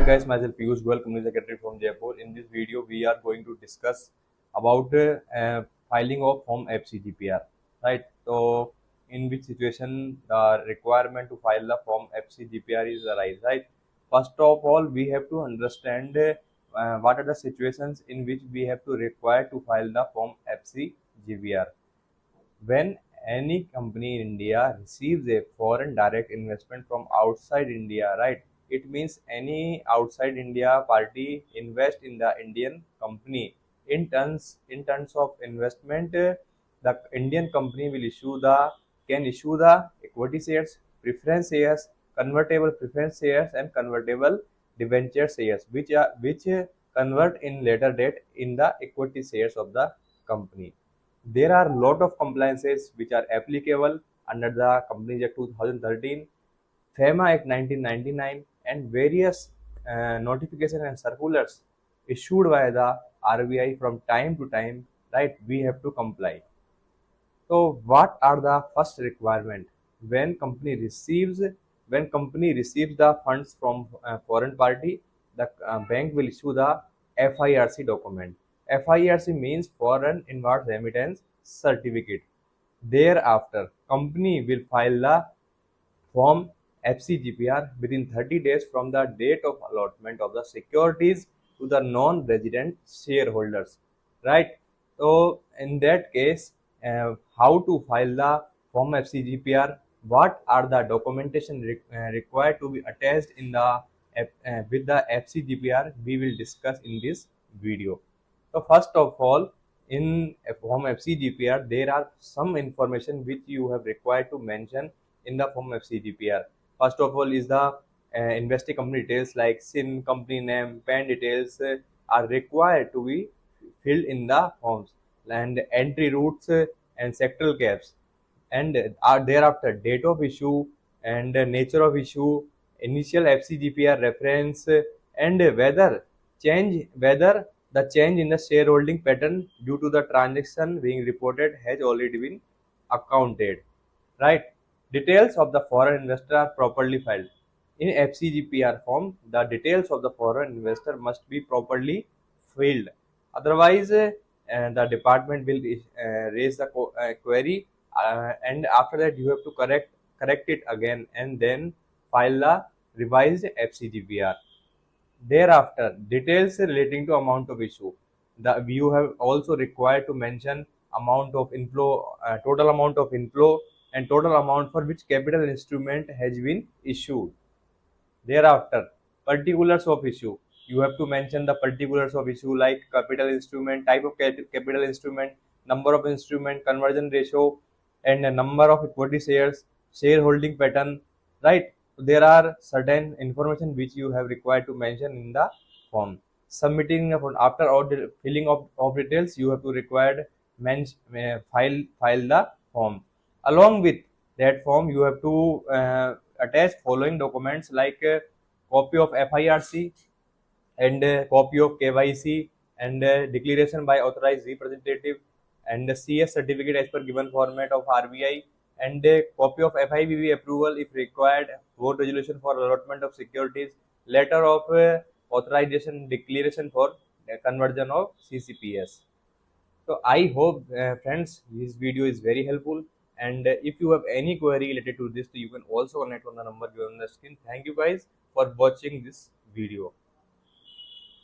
guys, myself Piyush Goyal, Company Secretary from Jaipur. In this video, we are going to discuss about filing of Form FCGPR. Right. So, in which situation the requirement to file the Form FCGPR is arise. Right. First of all, we have to understand what are the situations in which we have to require to file the Form FCGPR. When any company in India receives a foreign direct investment from outside India, right? It means any outside India party invest in the Indian company. In terms of investment, the Indian company will can issue the equity shares, preference shares, convertible preference shares, and convertible debenture shares, which convert in later date in the equity shares of the company. There are a lot of compliances which are applicable under the Companies Act 2013, FEMA Act 1999, and various notifications and circulars issued by the RBI from time to time. Right, we have to comply. So, what are the first requirement when company receives the funds from a foreign party? The bank will issue the FIRC document. FIRC means Foreign Inward Remittance Certificate. Thereafter, company will file the Form FCGPR within 30 days from the date of allotment of the securities to the non-resident shareholders. Right. So, in that case, how to file the Form FCGPR? What are the documentation required to be attached in the with the FCGPR? We will discuss in this video. So, first of all, in a Form FCGPR, there are some information which you have required to mention in the Form FCGPR. First of all is the investee company details like SIN, company name, PAN details are required to be filled in the forms, and entry routes and sectoral caps, and are thereafter date of issue and nature of issue, initial FCGPR reference, and whether the change in the shareholding pattern due to the transaction being reported has already been accounted. Right. Details of the foreign investor are properly filed. In FCGPR form, the details of the foreign investor must be properly filled. Otherwise, the department will raise the query, and after that you have to correct it again and then file the revised FCGPR. Thereafter, details relating to amount of issue. You have also required to mention amount of inflow, total amount of inflow, and total amount for which capital instrument has been issued. Thereafter, particulars of issue. You have to mention the particulars of issue like capital instrument, type of capital instrument, number of instrument, conversion ratio, and a number of equity shares, shareholding pattern. Right. There are certain information which you have required to mention in the form. Submitting after all the filling of details, you have to required file the form. Along with that form, you have to attach following documents like copy of FIRC and copy of KYC and declaration by authorized representative and the CS certificate as per given format of RBI and a copy of FIBB approval if required, board resolution for allotment of securities, letter of authorization declaration for conversion of CCPS. So I hope friends this video is very helpful, and if you have any query related to this, you can also connect on the number given on the screen. Thank you guys for watching this video.